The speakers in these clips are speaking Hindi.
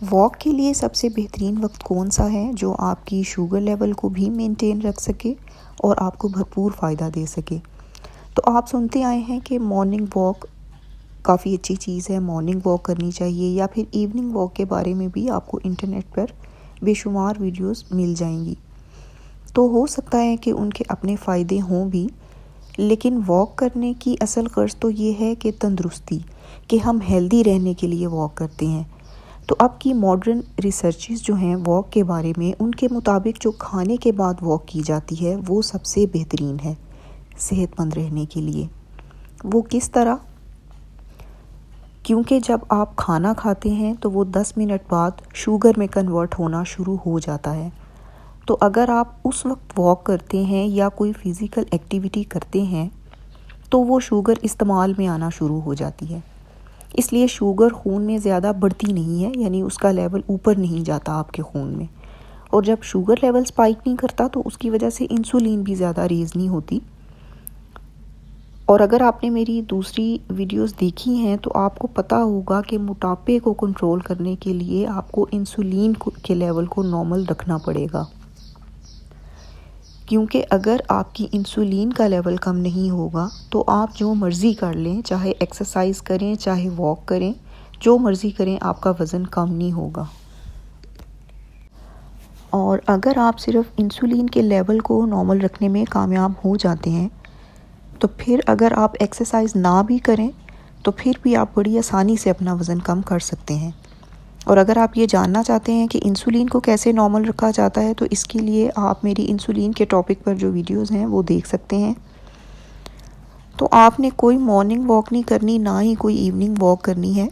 वॉक के लिए सबसे बेहतरीन वक्त कौन सा है जो आपकी शुगर लेवल को भी मेंटेन रख सके और आपको भरपूर फ़ायदा दे सके। तो आप सुनते आए हैं कि मॉर्निंग वॉक काफ़ी अच्छी चीज़ है, मॉर्निंग वॉक करनी चाहिए, या फिर इवनिंग वॉक के बारे में भी आपको इंटरनेट पर बेशुमार वीडियोस मिल जाएंगी। तो हो सकता है कि उनके अपने फ़ायदे हों भी, लेकिन वॉक करने की असल गर्ज तो ये है कि तंदुरुस्ती, कि हम हेल्दी रहने के लिए वॉक करते हैं। तो अब की मॉडर्न रिसर्चेस जो हैं वॉक के बारे में, उनके मुताबिक जो खाने के बाद वॉक की जाती है वो सबसे बेहतरीन है सेहतमंद रहने के लिए। वो किस तरह? क्योंकि जब आप खाना खाते हैं तो वो 10 मिनट बाद शुगर में कन्वर्ट होना शुरू हो जाता है। तो अगर आप उस वक्त वॉक करते हैं या कोई फ़िज़िकल एक्टिविटी करते हैं तो वो शुगर इस्तेमाल में आना शुरू हो जाती है। इसलिए शुगर खून में ज़्यादा बढ़ती नहीं है, यानी उसका लेवल ऊपर नहीं जाता आपके खून में। और जब शुगर लेवल स्पाइक नहीं करता तो उसकी वजह से इंसुलिन भी ज़्यादा रेज़ नहीं होती। और अगर आपने मेरी दूसरी वीडियोस देखी हैं तो आपको पता होगा कि मोटापे को कंट्रोल करने के लिए आपको इंसुलिन के लेवल को नॉर्मल रखना पड़ेगा। क्योंकि अगर आपकी इंसुलिन का लेवल कम नहीं होगा तो आप जो मर्ज़ी कर लें, चाहे एक्सरसाइज करें चाहे वॉक करें, जो मर्ज़ी करें, आपका वज़न कम नहीं होगा। और अगर आप सिर्फ इंसुलिन के लेवल को नॉर्मल रखने में कामयाब हो जाते हैं तो फिर अगर आप एक्सरसाइज ना भी करें तो फिर भी आप बड़ी आसानी से अपना वज़न कम कर सकते हैं। और अगर आप ये जानना चाहते हैं कि इंसुलिन को कैसे नॉर्मल रखा जाता है तो इसके लिए आप मेरी इंसुलिन के टॉपिक पर जो वीडियोस हैं वो देख सकते हैं। तो आपने कोई मॉर्निंग वॉक नहीं करनी, ना ही कोई इवनिंग वॉक करनी है,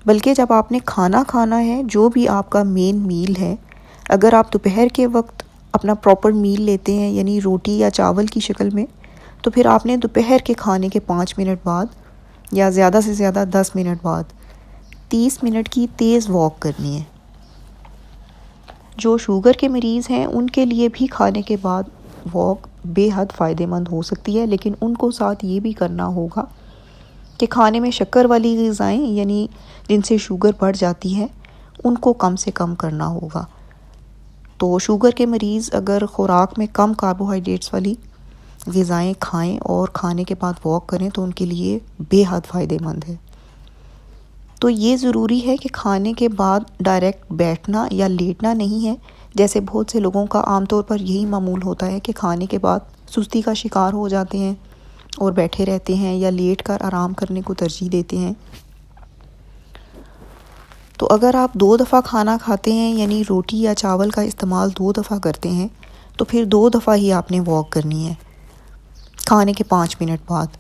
बल्कि जब आपने खाना खाना है, जो भी आपका मेन मील है, अगर आप दोपहर के वक्त अपना प्रॉपर मील लेते हैं यानी रोटी या चावल की शक्ल में, तो फिर आपने दोपहर के खाने के 5 मिनट बाद या ज़्यादा से ज़्यादा 10 मिनट बाद 30 मिनट की तेज़ वॉक करनी है। जो शुगर के मरीज़ हैं उनके लिए भी खाने के बाद वॉक बेहद फ़ायदेमंद हो सकती है, लेकिन उनको साथ ये भी करना होगा कि खाने में शक्कर वाली ग़िज़ाएँ यानी जिनसे शुगर बढ़ जाती है उनको कम से कम करना होगा। तो शुगर के मरीज़ अगर ख़ुराक में कम कार्बोहाइड्रेट्स वाली ग़िज़ाएँ खाएँ और खाने के बाद वॉक करें तो उनके लिए बेहद फ़ायदेमंद है। तो ये ज़रूरी है कि खाने के बाद डायरेक्ट बैठना या लेटना नहीं है, जैसे बहुत से लोगों का आमतौर पर यही मामूल होता है कि खाने के बाद सुस्ती का शिकार हो जाते हैं और बैठे रहते हैं या लेट कर आराम करने को तरजीह देते हैं। तो अगर आप 2 दफ़ा खाना खाते हैं यानी रोटी या चावल का इस्तेमाल 2 दफ़ा करते हैं तो फिर 2 दफ़ा ही आपने वॉक करनी है खाने के 5 मिनट बाद।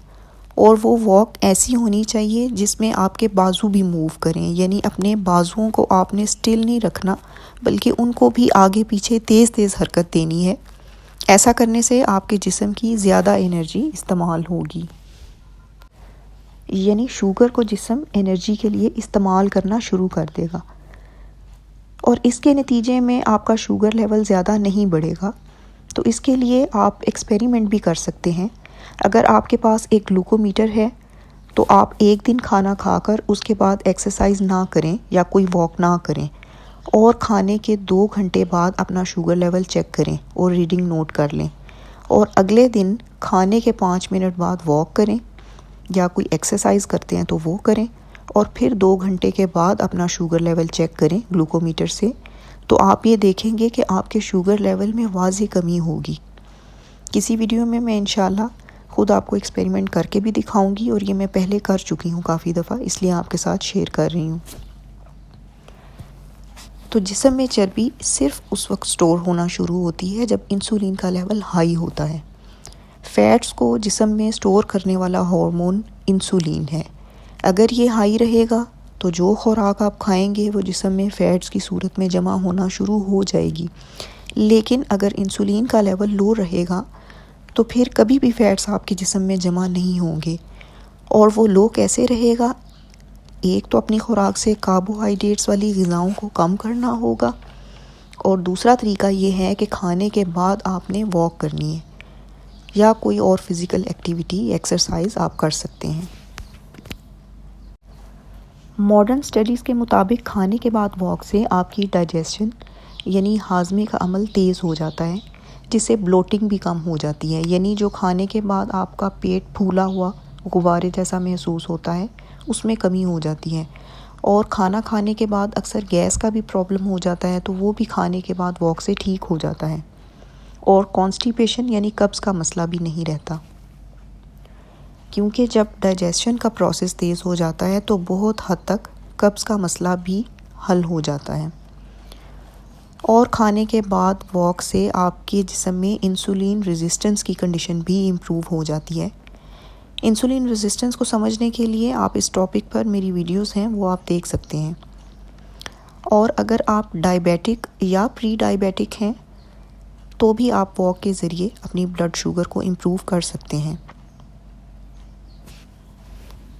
और वो वॉक ऐसी होनी चाहिए जिसमें आपके बाजू भी मूव करें, यानी अपने बाजुओं को आपने स्टिल नहीं रखना बल्कि उनको भी आगे पीछे तेज़ तेज़ हरकत देनी है। ऐसा करने से आपके जिस्म की ज़्यादा एनर्जी इस्तेमाल होगी, यानी शुगर को जिस्म एनर्जी के लिए इस्तेमाल करना शुरू कर देगा और इसके नतीजे में आपका शुगर लेवल ज़्यादा नहीं बढ़ेगा। तो इसके लिए आप एक्सपेरिमेंट भी कर सकते हैं। अगर आपके पास एक ग्लूकोमीटर है तो आप एक दिन खाना खाकर उसके बाद एक्सरसाइज ना करें या कोई वॉक ना करें और खाने के 2 घंटे बाद अपना शुगर लेवल चेक करें और रीडिंग नोट कर लें। और अगले दिन खाने के 5 मिनट बाद वॉक करें या कोई एक्सरसाइज करते हैं तो वो करें और फिर 2 घंटे के बाद अपना शुगर लेवल चेक करें ग्लूकोमीटर से। तो आप ये देखेंगे कि आपके शुगर लेवल में वाज़ी कमी होगी। किसी वीडियो में मैं इंशाल्लाह ख़ुद आपको एक्सपेरिमेंट करके भी दिखाऊंगी और ये मैं पहले कर चुकी हूँ काफ़ी दफ़ा, इसलिए आपके साथ शेयर कर रही हूँ। तो जिस्म में चर्बी सिर्फ उस वक्त स्टोर होना शुरू होती है जब इंसुलिन का लेवल हाई होता है। फ़ैट्स को जिस्म में स्टोर करने वाला हार्मोन इंसुलिन है। अगर ये हाई रहेगा तो जो खुराक आप खाएंगे वो जिस्म में फ़ैट्स की सूरत में जमा होना शुरू हो जाएगी। लेकिन अगर इंसुलिन का लेवल लो रहेगा तो फिर कभी भी फ़ैट्स आपके जिस्म में जमा नहीं होंगे। और वो लो कैसे रहेगा? एक तो अपनी खुराक से कार्बोहाइड्रेट्स वाली ग़िज़ाओं को कम करना होगा और दूसरा तरीका ये है कि खाने के बाद आपने वॉक करनी है या कोई और फिज़िकल एक्टिविटी एक्सरसाइज आप कर सकते हैं। मॉडर्न स्टडीज़ के मुताबिक खाने के बाद वॉक से आपकी डाइजेशन यानी हाजमे का अमल तेज़ हो जाता है, जिससे ब्लोटिंग भी कम हो जाती है। यानी जो खाने के बाद आपका पेट फूला हुआ गुब्बारे जैसा महसूस होता है, उसमें कमी हो जाती है। और खाना खाने के बाद अक्सर गैस का भी प्रॉब्लम हो जाता है, तो वो भी खाने के बाद वॉक से ठीक हो जाता है। और कॉन्स्टिपेशन यानी कब्ज़ का मसला भी नहीं रहता, क्योंकि जब डाइजेशन का प्रोसेस तेज़ हो जाता है तो बहुत हद तक कब्ज़ का मसला भी हल हो जाता है। और खाने के बाद वॉक से आपके जिस्म में इंसुलिन रेजिस्टेंस की कंडीशन भी इम्प्रूव हो जाती है। इंसुलिन रेजिस्टेंस को समझने के लिए आप इस टॉपिक पर मेरी वीडियोस हैं, वो आप देख सकते हैं। और अगर आप डायबिटिक या प्री डायबिटिक हैं तो भी आप वॉक के ज़रिए अपनी ब्लड शुगर को इम्प्रूव कर सकते हैं।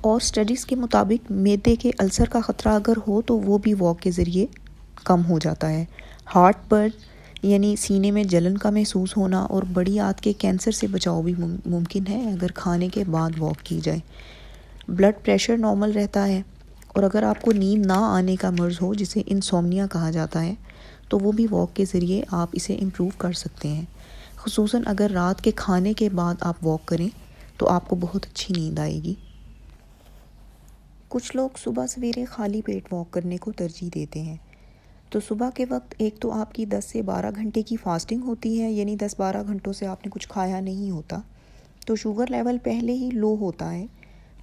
और स्टडीज़ के मुताबिक मैदे के अल्सर का ख़तरा अगर हो तो वो भी वॉक के ज़रिए कम हो जाता है। हार्ट बर्न यानी सीने में जलन का महसूस होना और बड़ी आंत के कैंसर से बचाव भी मुमकिन है अगर खाने के बाद वॉक की जाए। ब्लड प्रेशर नॉर्मल रहता है। और अगर आपको नींद ना आने का मर्ज़ हो, जिसे इंसोम्निया कहा जाता है, तो वो भी वॉक के ज़रिए आप इसे इम्प्रूव कर सकते हैं। ख़ुसूसन अगर रात के खाने के बाद आप वॉक करें तो आपको बहुत अच्छी नींद आएगी। कुछ लोग सुबह सवेरे खाली पेट वॉक करने को तरजीह देते हैं। तो सुबह के वक्त एक तो आपकी 10 से 12 घंटे की फ़ास्टिंग होती है, यानी 10-12 घंटों से आपने कुछ खाया नहीं होता, तो शुगर लेवल पहले ही लो होता है।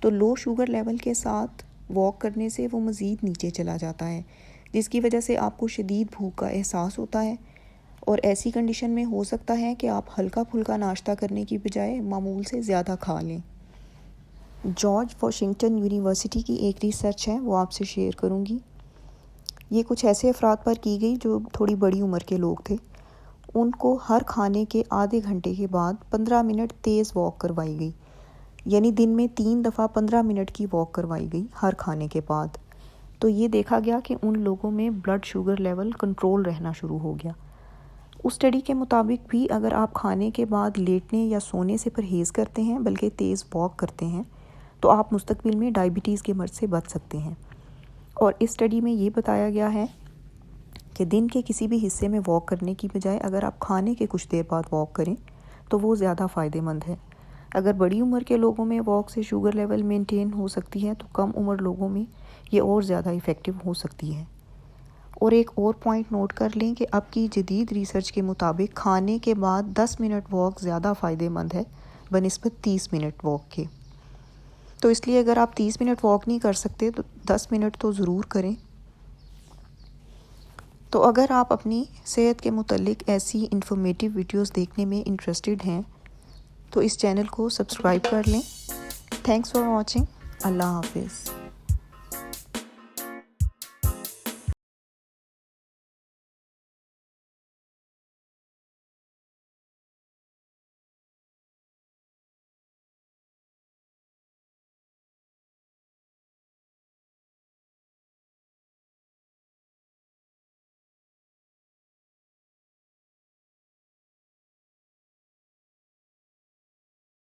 तो लो शुगर लेवल के साथ वॉक करने से वो मज़ीद नीचे चला जाता है, जिसकी वजह से आपको शदीद भूख का एहसास होता है। और ऐसी कंडीशन में हो सकता है कि आप हल्का फुल्का नाश्ता करने की बजाय मामूल से ज़्यादा खा लें। जॉर्ज वाशिंगटन यूनिवर्सिटी की एक रिसर्च है, वो आपसे शेयर करूँगी। ये कुछ ऐसे अफराद पर की गई जो थोड़ी बड़ी उम्र के लोग थे। उनको हर खाने के आधे घंटे के बाद 15 मिनट तेज़ वॉक करवाई गई, यानी दिन में 3 दफ़ा 15 मिनट की वॉक करवाई गई हर खाने के बाद। तो ये देखा गया कि उन लोगों में ब्लड शुगर लेवल कंट्रोल रहना शुरू हो गया। उस स्टडी के मुताबिक भी अगर आप खाने के बाद लेटने या सोने से परहेज़ करते हैं बल्कि तेज़ वॉक करते हैं, तो आप मुस्तकबिल में डायबिटीज़ के मर्ज़ से बच सकते हैं। और इस स्टडी में ये बताया गया है कि दिन के किसी भी हिस्से में वॉक करने की बजाय अगर आप खाने के कुछ देर बाद वॉक करें तो वो ज़्यादा फ़ायदेमंद है। अगर बड़ी उम्र के लोगों में वॉक से शुगर लेवल मेंटेन हो सकती है, तो कम उम्र लोगों में ये और ज़्यादा इफ़ेक्टिव हो सकती है। और एक और पॉइंट नोट कर लें कि अब की जदीद रिसर्च के मुताबिक खाने के बाद 10 मिनट वॉक ज़्यादा फ़ायदेमंद है बनिस्बत 30 मिनट वॉक के। तो इसलिए अगर आप 30 मिनट वॉक नहीं कर सकते तो 10 मिनट तो ज़रूर करें। तो अगर आप अपनी सेहत के मुतल्लिक ऐसी इन्फॉर्मेटिव वीडियोस देखने में इंटरेस्टेड हैं तो इस चैनल को सब्सक्राइब कर लें। Thanks for watching. अल्लाह हाफिज़।